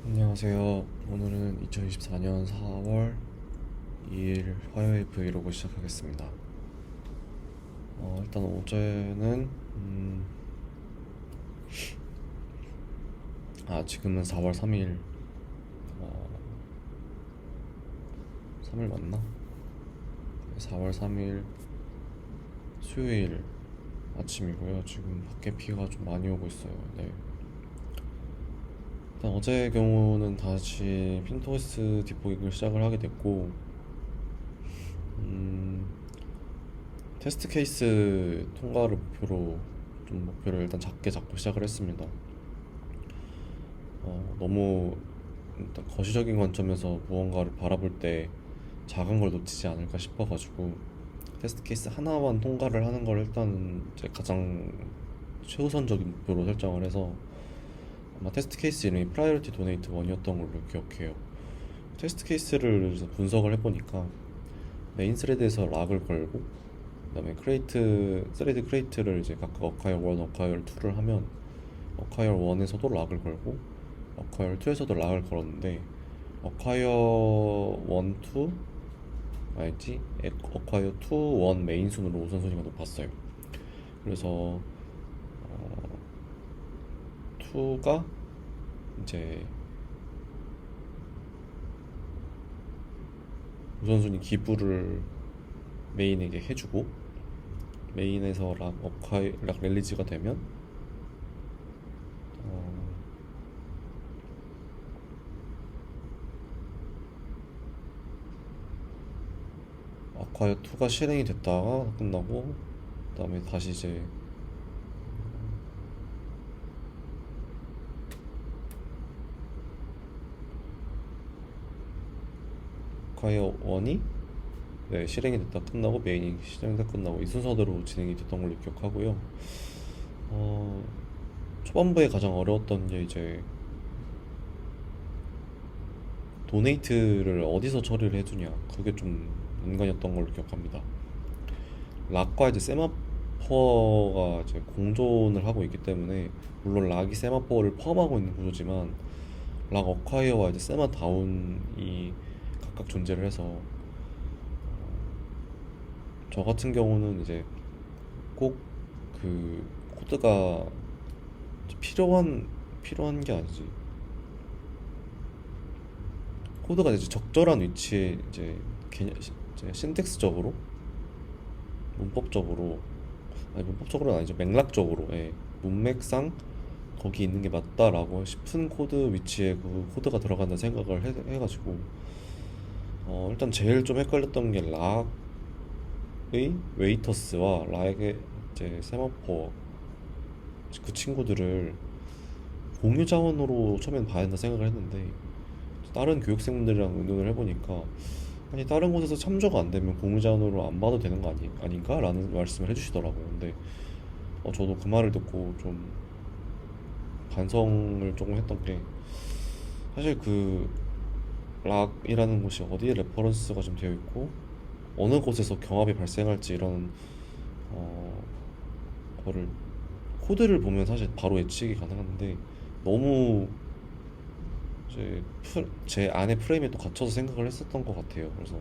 안녕하세요. 오늘은 2024년 4월 2일 화요일 브이로그 시작하겠습니다. 일단 어제는 지금은 4월 3일 3일 맞나? 4월 3일 수요일 아침이고요. 지금 밖에 비가 좀 많이 오고 있어요. 네. 일단 어제의 경우는 다시 핀터레스트 딥보깅을 시작을 하게 됐고 음, 테스트 케이스 통과를 목표로 좀 목표를 일단 작게 잡고 시작을 했습니다. 너무 일단 거시적인 관점에서 무언가를 바라볼 때 작은 걸 놓치지 않을까 싶어가지고 테스트 케이스 하나만 통과를 하는 걸 일단 제 가장 최우선적인 목표로 설정을 해서 아마 테스트 케이스 이름이 프라이어티 도네이트 1이었던 걸로 기억해요. 테스트 케이스를 분석을 해보니까 메인 스레드에서 락을 걸고 그다음에 크레이트 스레드 크레이트를 이제 각각 어카이어 1, 어카이어 2를 하면 어카이어 1에서도 락을 걸고 어카이어 2에서도 락을 걸었는데 어카이어 1, 2 알지? 어카이어 2, 1 메인 순으로 우선순위가 높았어요. 그래서 2가 이제 우선순위 기부를 메인에게 해주고 메인에서 락 랠리즈가 되면 어, 어카이어 2가 실행이 됐다가 끝나고 그다음에 다시 이제 어카이어 1이 네, 실행이 됐다 끝나고 메인이 실행됐다 끝나고 이 순서대로 진행이 됐던 걸로 기억하고요. 어, 초반부에 가장 어려웠던 게 이제 도네이트를 어디서 처리를 해주냐 그게 좀 난관이었던 걸로 기억합니다. 락과 이제 세마포가 이제 공존을 하고 있기 때문에 물론 락이 세마포를 포함하고 있는 구조지만 락 어콰이어와 이제 세마 다운이 각각 존재를 해서 저 같은 경우는 이제 꼭 그 코드가 필요한 게 아니지. 코드가 이제 적절한 위치에 이제 이제 신텍스적으로 문법적으로 아니 문법적으로는 아니죠. 맥락적으로 예. 문맥상 거기 있는 게 맞다라고 싶은 코드 위치에 그 코드가 들어간다 생각을 해가지고 일단 제일 좀 헷갈렸던 게 락의 웨이터스와 락의 이제 세마포 그 친구들을 공유 자원으로 처음엔 봐야 된다 생각을 했는데 다른 교육생분들이랑 의논을 해보니까 아니 다른 곳에서 참조가 안 되면 공유 자원으로 안 봐도 되는 거 아닌가? 라는 말씀을 해주시더라고요. 근데 저도 그 말을 듣고 좀 반성을 조금 했던 게 사실 그 락이라는 곳이 어디에 레퍼런스가 좀 되어 있고 어느 곳에서 경합이 발생할지 이런 어, 거를 코드를 보면 사실 바로 예측이 가능한데 너무 제 안에 프레임에 또 갇혀서 생각을 했었던 것 같아요. 그래서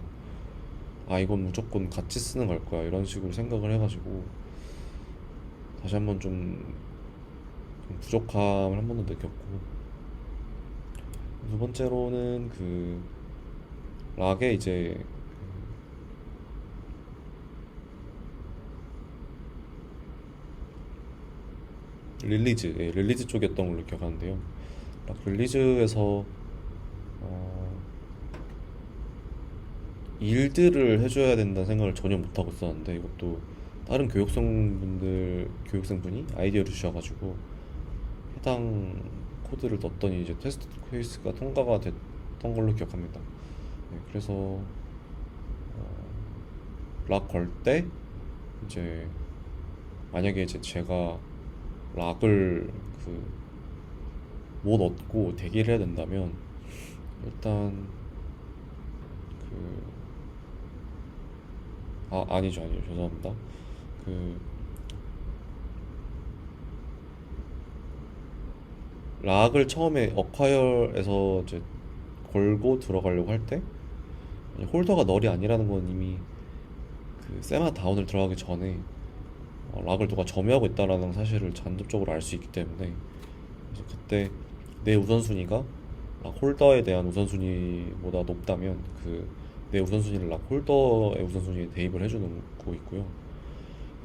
이건 무조건 같이 쓰는 걸 거야 이런 식으로 생각을 해가지고 다시 한번 좀 부족함을 한 번 더 느꼈고 두 번째로는 그 락에 이제 릴리즈 쪽이었던 걸로 기억하는데요. 락 릴리즈에서 어, 일들을 해줘야 된다는 생각을 전혀 못하고 있었는데 이것도 다른 교육생분이 아이디어를 주셔가지고 해당 코드를 넣었더니 이제 테스트 케이스가 통과가 됐던 걸로 기억합니다. 네, 그래서 락 걸 때 이제 만약에 이제 제가 락을 그 못 얻고 대기를 해야 된다면 일단 그 아니죠 죄송합니다. 그 락을 처음에 어콰이어에서 이제 걸고 들어가려고 할 때 홀더가 널이 아니라는 건 이미 그 세마 다운을 들어가기 전에 락을 누가 점유하고 있다라는 사실을 간접적으로 알 수 있기 때문에, 그래서 그때 내 우선순위가 락 홀더에 대한 우선순위보다 높다면 그 내 우선순위를 락 홀더의 우선순위에 대입을 해주는 거 있고요.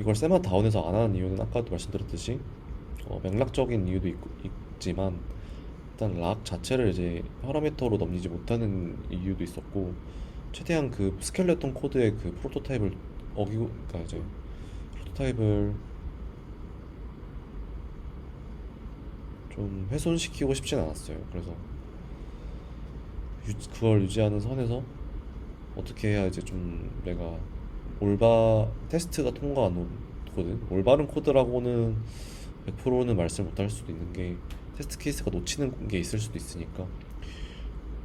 이걸 세마 다운에서 안 하는 이유는 아까도 말씀드렸듯이 맥락적인 이유도 있지만, 일단 락 자체를 이제 파라미터로 넘기지 못하는 이유도 있었고, 최대한 그 스켈레톤 코드의 그 프로토타입을 어기고, 그러니까 이제 프로토타입을 좀 훼손시키고 싶진 않았어요. 그래서 그걸 유지하는 선에서 어떻게 해야 이제 좀 내가 테스트가 통과한 코드, 올바른 코드라고는 100%는 말씀 못할 수도 있는 게 테스트 케이스가 놓치는 게 있을 수도 있으니까,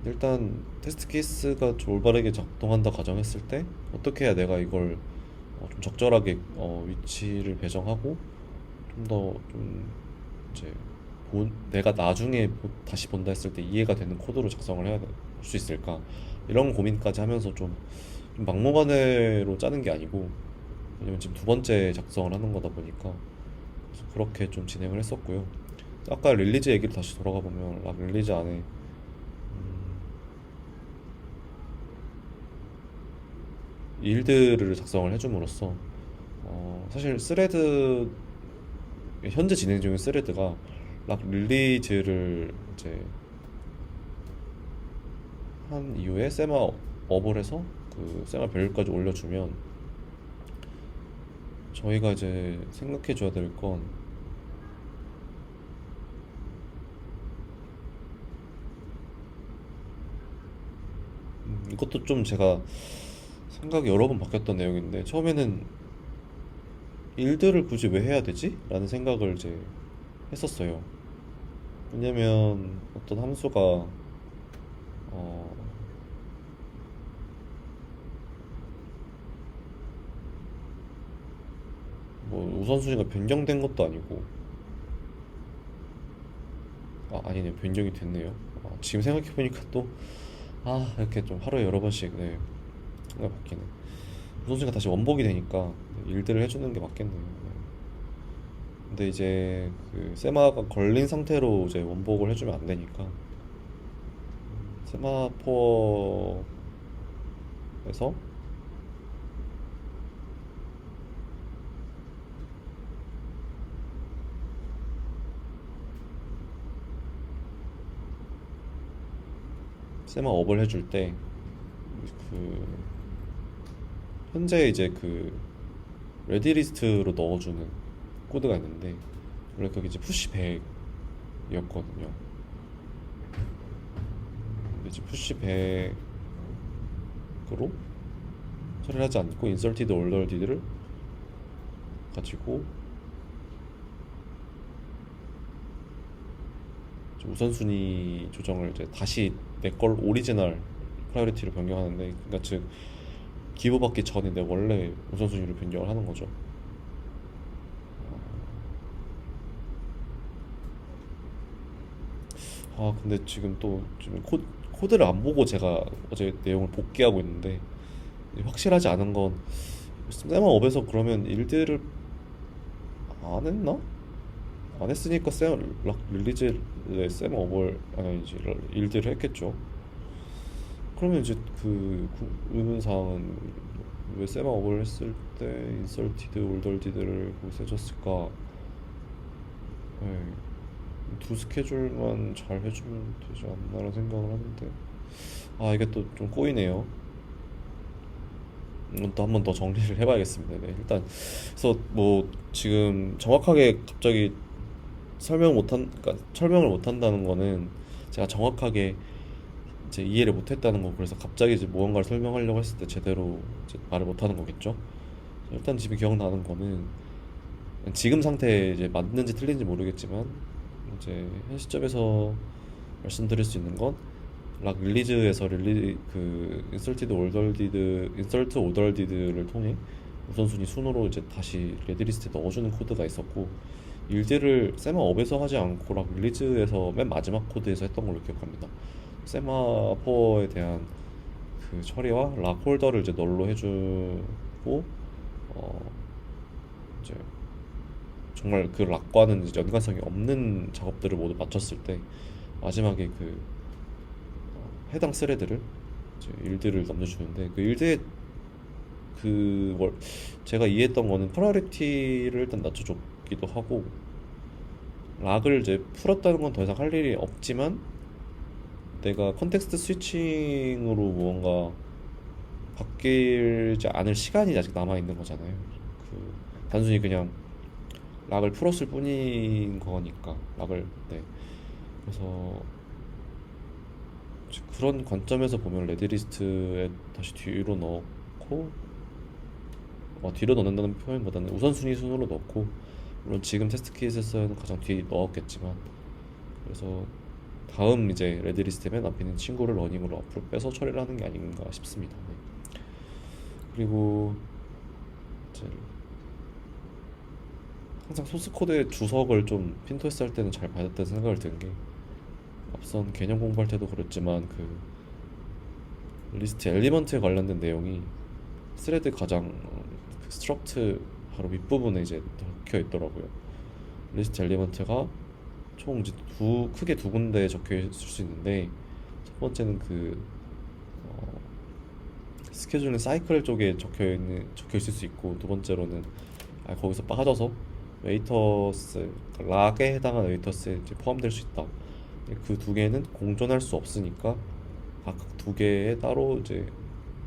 일단 테스트 케이스가 좀 올바르게 작동한다 가정했을 때 어떻게 해야 내가 이걸 좀 적절하게 위치를 배정하고 좀 더 좀 이제 내가 나중에 다시 본다 했을 때 이해가 되는 코드로 작성을 해야 될 수 있을까, 이런 고민까지 하면서 좀 막무가내로 짜는 게 아니고, 왜냐면 지금 두 번째 작성을 하는 거다 보니까 그래서 그렇게 좀 진행을 했었고요. 아까 릴리즈 얘기를 다시 돌아가 보면 락 릴리즈 안에 일들을 작성을 해줌으로써 사실 스레드, 현재 진행 중인 스레드가 락 릴리즈를 이제 한 이후에 세마 업을 해서 그 세마 밸류까지 올려주면, 저희가 이제 생각해 줘야 될 건 이것도 좀 제가 생각이 여러 번 바뀌었던 내용인데, 처음에는 일들을 굳이 왜 해야 되지? 라는 생각을 이제 했었어요. 왜냐면 어떤 함수가 어, 뭐 우선순위가 변경된 것도 아니고, 아니네, 변경이 됐네요. 지금 생각해보니까 또 이렇게 좀 하루에 여러 번씩 생각 바뀌네. 우선순위가 다시 원복이 되니까 일들을 해주는 게 맞겠네요. 근데 이제 그 세마가 걸린 상태로 이제 원복을 해주면 안 되니까, 세마포어에서 세마 업을 해줄 때 그 현재 이제 그 레디 리스트로 넣어주는 코드가 있는데, 원래 그게 이제 푸시 100이었거든요. 근데 이제 푸시 100으로 처리를 하지 않고 인설티드 올더디드를 가지고 우선순위 조정을 이제 다시 내 걸 오리지널 프라이어리티로 변경하는데, 그러니까 즉 기부받기 전에 내 원래 우선순위로 변경을 하는 거죠. 근데 지금 또 지금 코드를 안 보고 제가 어제 내용을 복귀하고 있는데, 확실하지 않은 건 세마 업에서 그러면 일들을 안 했나? 안 했으니까 세마 락 릴리즈에 세마 업을 아니지 일들을 했겠죠. 그러면 이제 그 의문사항은 왜 세마 업을 했을 때 인설티드 올덜디드를 거기서 해줬을까? 네, 두 스케줄만 잘 해주면 되지 않나라는 생각을 하는데, 이게 또 좀 꼬이네요. 또 한 번 더 정리를 해봐야겠습니다. 네, 일단 그래서 뭐 지금 정확하게 갑자기 그러니까 설명을 못한다는 거는 제가 정확하게 이제 이해를 못했다는 거, 그래서 갑자기 이제 무언가를 설명하려고 했을 때 제대로 이제 말을 못하는 거겠죠. 일단 집에 기억나는 거는 지금 상태에 이제 맞는지 틀린지 모르겠지만, 이제 현 시점에서 말씀드릴 수 있는 건 락 릴리즈에서 인설트 오더디드를 통해 우선순위 순으로 이제 다시 레드리스트에 넣어주는 코드가 있었고, 일들을 세마업에서 하지 않고 락 릴리즈에서 맨 마지막 코드에서 했던 걸로 기억합니다. 세마포에 대한 그 처리와 락 홀더를 이제 널로 해주고 어 이제 정말 그 락과는 이제 연관성이 없는 작업들을 모두 마쳤을 때 마지막에 그 해당 스레드를 이제 일들을 넘겨주는데 그 일드의 제가 이해했던 거는 프라이어리티를 일단 낮춰줬기도 하고 락을 이제 풀었다는 건 더 이상 할 일이 없지만 내가 컨텍스트 스위칭으로 무언가 바뀌지 않을 시간이 아직 남아 있는 거잖아요. 단순히 그냥 락을 풀었을 뿐인 거니까 락을 네. 그래서 그런 관점에서 보면 레드리스트에 다시 뒤로 넣고 뒤로 넣는다는 표현보다는 우선순위 순으로 넣고 물론 지금 테스트 케이스에서는 가장 뒤에 넣었겠지만 그래서 다음 이제 레드리스트에 맨 앞에 있는 친구를 러닝으로 앞으로 빼서 처리를 하는 게 아닌가 싶습니다. 네. 그리고 이제 항상 소스 코드의 주석을 좀 핀토스 할 때는 잘 받았다는 생각을 든 게 앞선 개념 공부할 때도 그랬지만 그 리스트 엘리먼트에 관련된 내용이 스레드 가장 그 스트럭트 바로 윗부분에 이제 적혀 있더라고요. 리스트 엘리먼트가 총 이제 크게 두 군데에 적혀 있을 수 있는데 첫 번째는 그 스케줄링 사이클 쪽에 적혀 있을 수 있고 두 번째로는 거기서 빠져서 웨이터스 락에 해당하는 웨이터스에 이제 포함될 수 있다. 그 두 개는 공존할 수 없으니까 각각 두 개에 따로 이제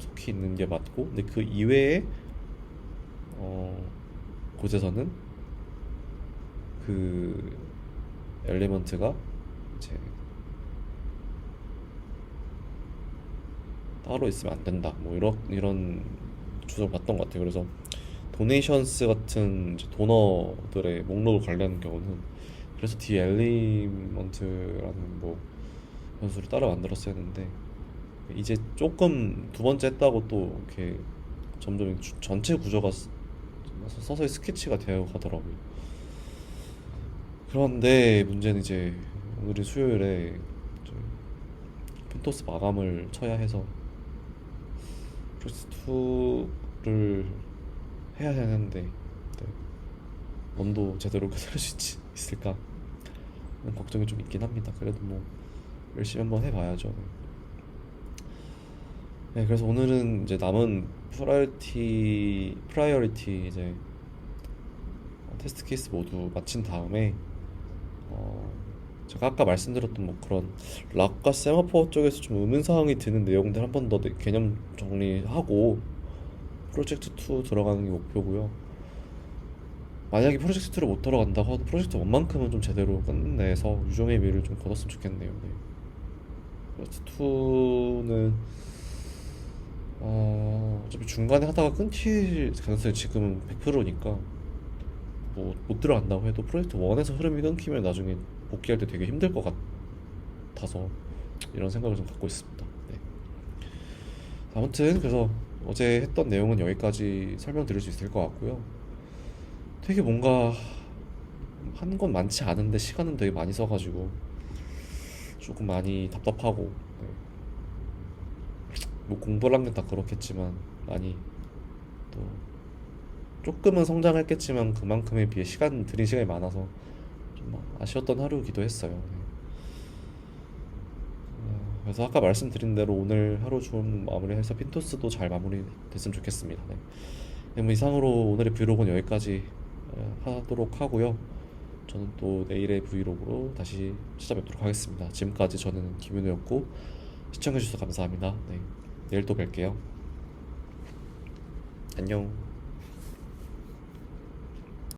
속해 있는 게 맞고 근데 그 이외에 곳에서는 그 엘리먼트가 이제 따로 있으면 안 된다. 뭐 이런 주소를 봤던 것 같아요. 그래서 도네이션스 같은 이제 도너들의 목록을 관리하는 경우는 그래서 디 엘리먼트라는 뭐 변수를 따로 만들었어야 했는데 이제 조금 두 번째 했다고 또 이렇게 점점 전체 구조가 서서히 스케치가 되어 가더라고요. 그런데 문제는 이제 오늘이 수요일에 이제 핀토스 마감을 쳐야 해서 프로젝트2를 해야 되는데 네. 원도 제대로 끝낼 수 있을까 그런 걱정이 좀 있긴 합니다. 그래도 뭐 열심히 한번 해봐야죠. 네, 그래서 오늘은 이제 남은 프라이어리티 이제 테스트 케이스 모두 마친 다음에 제가 아까 말씀드렸던 뭐 그런 락과 세마포 쪽에서 좀 의문사항이 드는 내용들 한 번 더 개념 정리하고 프로젝트 2 들어가는 게 목표고요. 만약에 프로젝트 2를 못 들어간다고 하도 프로젝트 1만큼은 좀 제대로 끝내서 유종의 미를 좀 거뒀으면 좋겠네요. 네. 프로젝트 2는 어차피 중간에 하다가 끊길 가능성이 지금은 100%니까 뭐 못 들어간다고 해도 프로젝트 1에서 흐름이 끊기면 나중에 복귀할 때 되게 힘들 것 같아서 이런 생각을 좀 갖고 있습니다. 네. 아무튼 그래서 어제 했던 내용은 여기까지 설명드릴 수 있을 것 같고요. 되게 뭔가 한 건 많지 않은데 시간은 되게 많이 써가지고 조금 많이 답답하고 네. 뭐 공부를 하면 다 그렇겠지만 많이 또 조금은 성장했겠지만 그만큼에 비해 들인 시간이 많아서 좀 아쉬웠던 하루이기도 했어요. 네. 그래서 아까 말씀드린 대로 오늘 하루 좀 마무리해서 핀토스도 잘 마무리됐으면 좋겠습니다. 네. 네, 뭐 이상으로 오늘의 브이로그는 여기까지 하도록 하고요. 저는 또 내일의 브이로그로 다시 찾아뵙도록 하겠습니다. 지금까지 저는 김윤우였고 시청해주셔서 감사합니다. 네, 내일 또 뵐게요. 안녕.